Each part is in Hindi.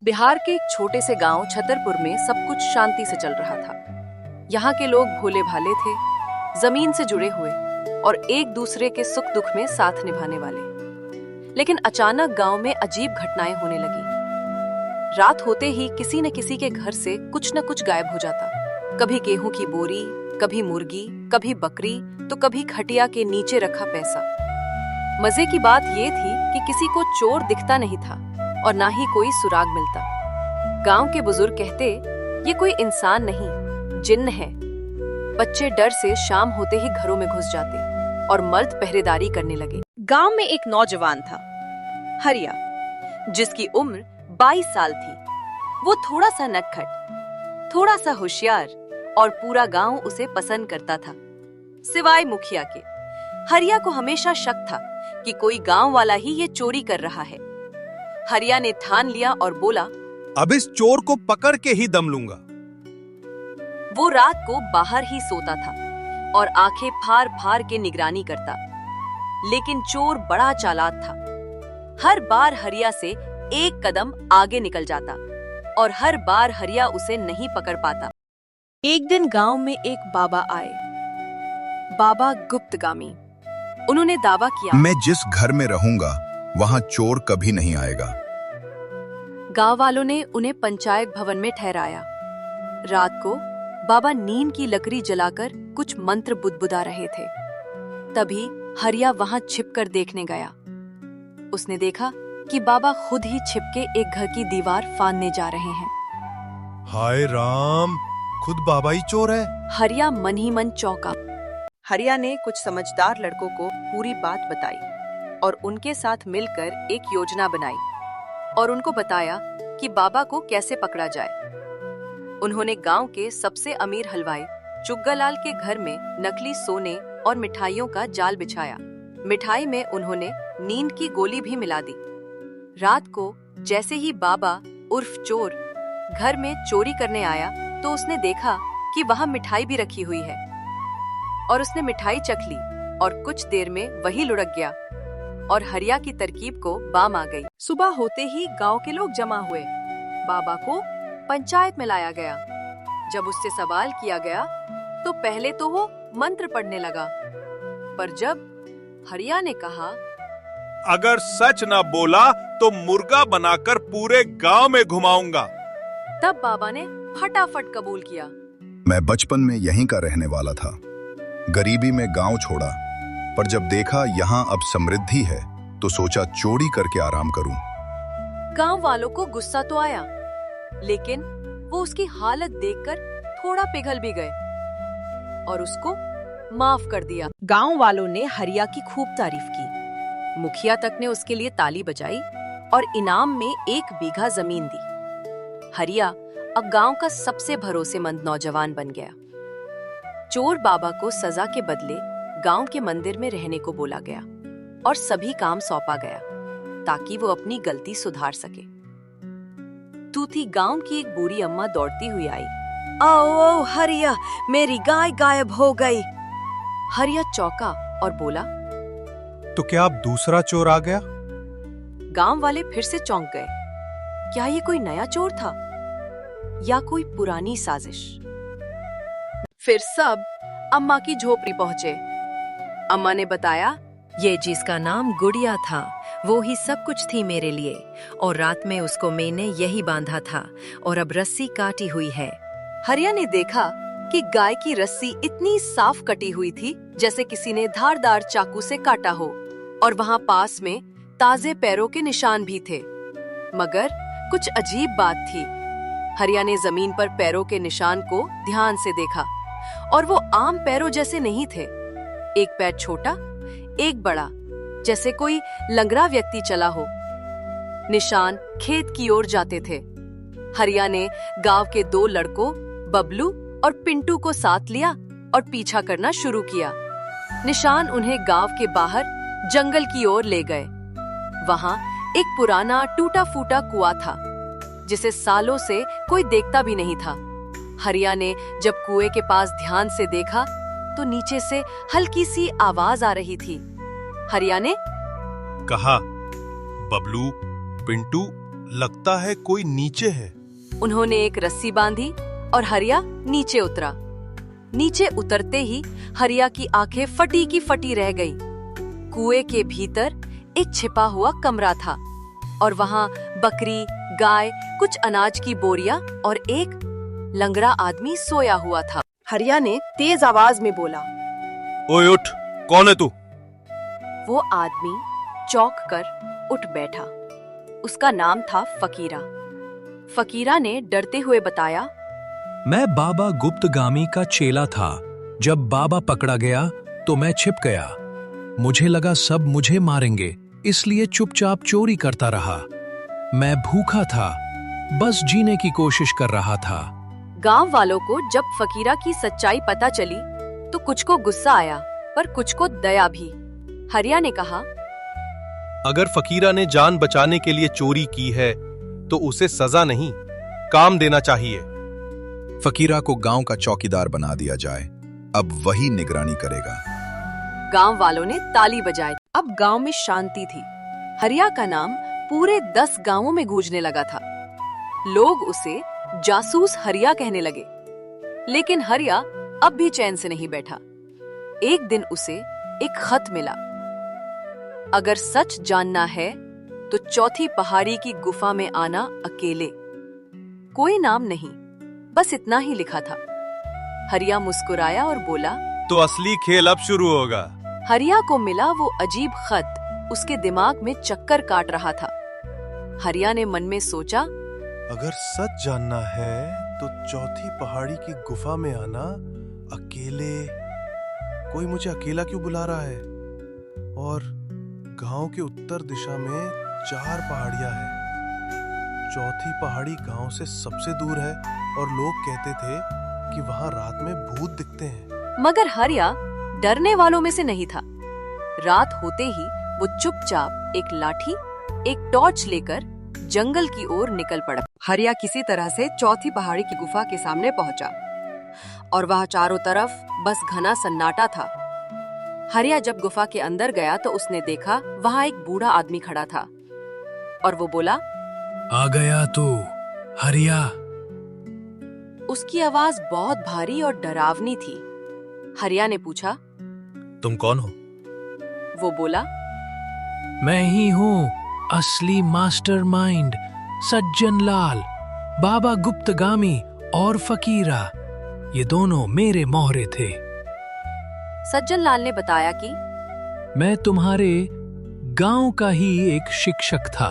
बिहार के एक छोटे से गांव छतरपुर में सब कुछ शांति से चल रहा था। यहाँ के लोग भोले भाले थे, जमीन से जुड़े हुए और एक दूसरे के सुख दुख में साथ निभाने वाले। लेकिन अचानक गांव में अजीब घटनाएं होने लगी। रात होते ही किसी न किसी के घर से कुछ न कुछ गायब हो जाता। कभी गेहूं की बोरी, कभी मुर्गी, कभी बकरी, तो कभी खटिया के नीचे रखा पैसा। मजे की बात ये थी कि किसी को चोर दिखता नहीं था और ना ही कोई सुराग मिलता। गांव के बुजुर्ग कहते, ये कोई इंसान नहीं, जिन्न है। बच्चे डर से शाम होते ही घरों में घुस जाते और मर्द पहरेदारी करने लगे। गांव में एक नौजवान था, हरिया, जिसकी उम्र 22 साल थी। वो थोड़ा सा नटखट, थोड़ा सा होशियार और पूरा गांव उसे पसंद करता था, सिवाय मुखिया के। हरिया को हमेशा शक था कि कोई गांव वाला ही ये चोरी कर रहा है। हरिया ने ठान लिया और बोला, अब इस चोर को पकड़ के ही दम लूंगा। वो रात को बाहर ही सोता था और आंखें फाड़ फाड़ के निगरानी करता। लेकिन चोर बड़ा चालाक था। हर बार हरिया से एक कदम आगे निकल जाता और हर बार हरिया उसे नहीं पकड़ पाता। एक दिन गांव में एक बाबा आए, बाबा गुप्तगामी। उन्होंने दावा किया, मैं जिस घर में रहूंगा वहां चोर कभी नहीं आएगा। गांव वालों ने उन्हें पंचायत भवन में ठहराया। रात को बाबा नीम की लकड़ी जलाकर कुछ मंत्र बुदबुदा रहे थे। तभी हरिया वहां छिपकर देखने गया। उसने देखा कि बाबा खुद ही छिपके एक घर की दीवार फांदने जा रहे हैं। हाय राम, खुद बाबा ही चोर है। हरिया मन ही मन चौंका। हरिया ने कुछ समझदार लड़कों को पूरी बात बताई और उनके साथ मिलकर एक योजना बनाई और उनको बताया कि बाबा को कैसे पकड़ा जाए। उन्होंने गांव के सबसे अमीर हलवाई चुग्गालाल के घर में नकली सोने और मिठाइयों का जाल बिछाया। मिठाई में उन्होंने नींद की गोली भी मिला दी। रात को जैसे ही बाबा उर्फ चोर घर में चोरी करने आया तो उसने देखा कि वहां मिठाई भी रखी हुई है और उसने मिठाई चख ली और कुछ देर में वही लुढ़क गया और हरिया की तरकीब को बाम आ गई। सुबह होते ही गांव के लोग जमा हुए। बाबा को पंचायत में लाया गया। जब उससे सवाल किया गया तो पहले तो वो मंत्र पढ़ने लगा, पर जब हरिया ने कहा, अगर सच न बोला तो मुर्गा बनाकर पूरे गांव में घुमाऊंगा, तब बाबा ने फटाफट कबूल किया। मैं बचपन में यहीं का रहने वाला था। गरीबी में गांव छोड़ा, पर जब देखा यहाँ अब समृद्धि है तो सोचा चोरी करके आराम करूं। गांव वालों को गुस्सा तो आया, लेकिन वो उसकी हालत देखकर थोड़ा पिघल भी गए और उसको माफ कर दिया। गांव वालों ने हरिया की खूब तारीफ की। मुखिया तक ने उसके लिए ताली बजाई और इनाम में 1 बीघा जमीन दी। हरिया अब गांव का सबसे भरोसेमंद नौजवान बन गया। चोर बाबा को सजा के बदले गांव के मंदिर में रहने को बोला गया और सभी काम सौंपा गया ताकि वो अपनी गलती सुधार सके। तूती गांव की एक बूढ़ी अम्मा दौड़ती हुई आई। ओ हरिया, मेरी गाय गायब हो गई। हरिया चौंका और बोला, तो क्या अब दूसरा चोर आ गया? गांव वाले फिर से चौंक गए। क्या ये कोई नया चोर था या कोई पुरानी साजिश? फिर सब अम्मा की झोपड़ी पहुंचे। अम्मा ने बताया, ये जिसका नाम गुड़िया था वो ही सब कुछ थी मेरे लिए, और रात में उसको मैंने यही बांधा था और अब रस्सी काटी हुई है। हरिया ने देखा कि गाय की रस्सी इतनी साफ कटी हुई थी जैसे किसी ने धारदार चाकू से काटा हो, और वहां पास में ताजे पैरों के निशान भी थे। मगर कुछ अजीब बात थी। हरिया ने जमीन पर पैरों के निशान को ध्यान से देखा और वो आम पैरों जैसे नहीं थे। एक पैर छोटा, एक बड़ा, जैसे कोई लंगड़ा व्यक्ति चला हो। निशान खेत की ओर जाते थे। हरिया ने गांव के 2 लड़कों बबलू और पिंटू को साथ लिया और पीछा करना शुरू किया। निशान उन्हें गांव के बाहर जंगल की ओर ले गए। वहां एक पुराना टूटा फूटा कुआं था जिसे सालों से कोई देखता भी नहीं था। हरिया ने जब कुएं के पास ध्यान से देखा तो नीचे से हल्की सी आवाज आ रही थी। हरिया ने कहा, बबलू, पिंटू, लगता है कोई नीचे है। उन्होंने एक रस्सी बांधी और हरिया नीचे उतरा। नीचे उतरते ही हरिया की आंखें फटी की फटी रह गई। कुएं के भीतर एक छिपा हुआ कमरा था और वहां बकरी, गाय, कुछ अनाज की बोरियां और एक लंगड़ा आदमी सोया हुआ था। हरिया ने तेज आवाज में बोला। ओए उठ, कौन है तू? वो आदमी चौंक कर उठ बैठा। उसका नाम था फकीरा। फकीरा ने डरते हुए बताया, मैं बाबा गुप्तगामी का चेला था। जब बाबा पकड़ा गया तो मैं छिप गया। मुझे लगा सब मुझे मारेंगे, इसलिए चुपचाप चोरी करता रहा। मैं भूखा था, बस जीने की कोशिश कर रहा था। गांव वालों को जब फकीरा की सच्चाई पता चली तो कुछ को गुस्सा आया पर कुछ को दया भी। हरिया ने कहा, अगर फकीरा ने जान बचाने के लिए चोरी की है तो उसे सजा नहीं, काम देना चाहिए। फकीरा को गांव का चौकीदार बना दिया जाए, अब वही निगरानी करेगा। गांव वालों ने ताली बजाई। अब गांव में शांति थी। हरिया का नाम पूरे 10 गांवों में गूंजने लगा था। लोग उसे जासूस हरिया कहने लगे। लेकिन हरिया अब भी चैन से नहीं बैठा। एक दिन उसे एक खत मिला। अगर सच जानना है तो चौथी पहाड़ी की गुफा में आना अकेले। कोई नाम नहीं, बस इतना ही लिखा था। हरिया मुस्कुराया और बोला, तो असली खेल अब शुरू होगा। हरिया को मिला वो अजीब खत उसके दिमाग में चक्कर काट रहा था। हरिया ने मन में सोचा, अगर सच जानना है तो चौथी पहाड़ी की गुफा में आना अकेले। कोई मुझे अकेला क्यों बुला रहा है? और गांव के उत्तर दिशा में 4 पहाड़ियां हैं। चौथी पहाड़ी गांव से सबसे दूर है और लोग कहते थे कि वहां रात में भूत दिखते हैं। मगर हरिया डरने वालों में से नहीं था। रात होते ही वो चुपचाप एक लाठी, एक टॉर्च लेकर जंगल की ओर निकल पड़ा। हरिया किसी तरह से चौथी पहाड़ी की गुफा के सामने पहुंचा और वहां चारों तरफ बस घना सन्नाटा था। हरिया जब गुफा के अंदर गया तो उसने देखा वहां एक बूढ़ा आदमी खड़ा था और वो बोला, आ गया तू, हरिया। उसकी आवाज बहुत भारी और डरावनी थी। हरिया ने पूछा, तुम कौन हो? वो बोला, मैं ही हूँ असली मास्टरमाइंड, सज्जन लाल। बाबा गुप्तगामी और फकीरा, ये दोनों मेरे मोहरे थे। सज्जन लाल ने बताया कि मैं तुम्हारे गांव का ही एक शिक्षक था,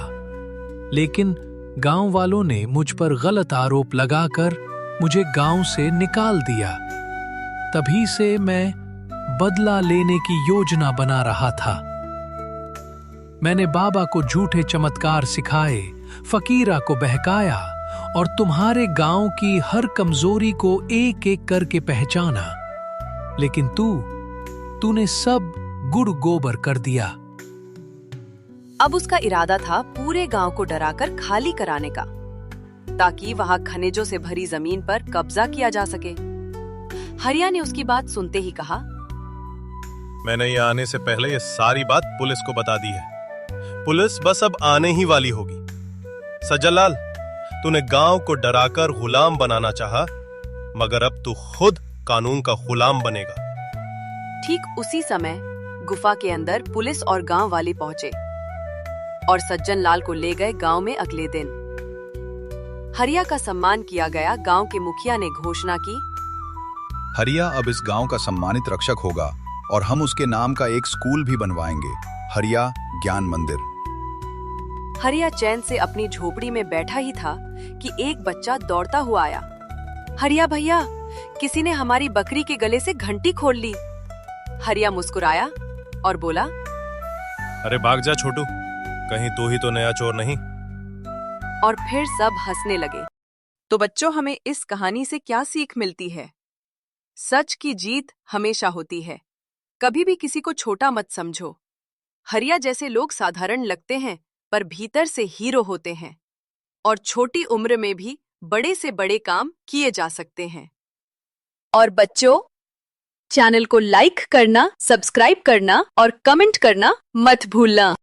लेकिन गांव वालों ने मुझ पर गलत आरोप लगाकर मुझे गांव से निकाल दिया। तभी से मैं बदला लेने की योजना बना रहा था। मैंने बाबा को झूठे चमत्कार सिखाए, फकीरा को बहकाया और तुम्हारे गांव की हर कमजोरी को एक एक करके पहचाना। लेकिन तूने सब गुड़ गोबर कर दिया। अब उसका इरादा था पूरे गांव को डराकर खाली कराने का, ताकि वहां खनिजों से भरी जमीन पर कब्जा किया जा सके। हरिया ने उसकी बात सुनते ही कहा, मैंने यहाँ आने से पहले ये सारी बात पुलिस को बता दी है। पुलिस बस अब आने ही वाली होगी। सज्जनलाल, तूने गांव को डराकर गुलाम बनाना चाहा, मगर अब तू खुद कानून का गुलाम बनेगा। ठीक उसी समय गुफा के अंदर पुलिस और गांव वाले पहुंचे और सज्जन लाल को ले गए गांव में अगले दिन। हरिया का सम्मान किया गया। गांव के मुखिया ने घोषणा की, हरिया अब इस गांव का सम्मानित रक्षक होगा और हम उसके नाम का एक स्कूल भी बनवाएंगे, हरिया ज्ञान मंदिर। हरिया चैन से अपनी झोपड़ी में बैठा ही था कि एक बच्चा दौड़ता हुआ आया। हरिया भैया, किसी ने हमारी बकरी के गले से घंटी खोल ली। हरिया मुस्कुराया और बोला, अरे भाग जा छोटू, कहीं तू ही तो नया चोर नहीं। और फिर सब हंसने लगे। तो बच्चों, हमें इस कहानी से क्या सीख मिलती है? सच की जीत हमेशा होती है। कभी भी किसी को छोटा मत समझो। हरिया जैसे लोग साधारण लगते हैं पर भीतर से हीरो होते हैं और छोटी उम्र में भी बड़े से बड़े काम किए जा सकते हैं। और बच्चों, चैनल को लाइक करना, सब्सक्राइब करना और कमेंट करना मत भूलना।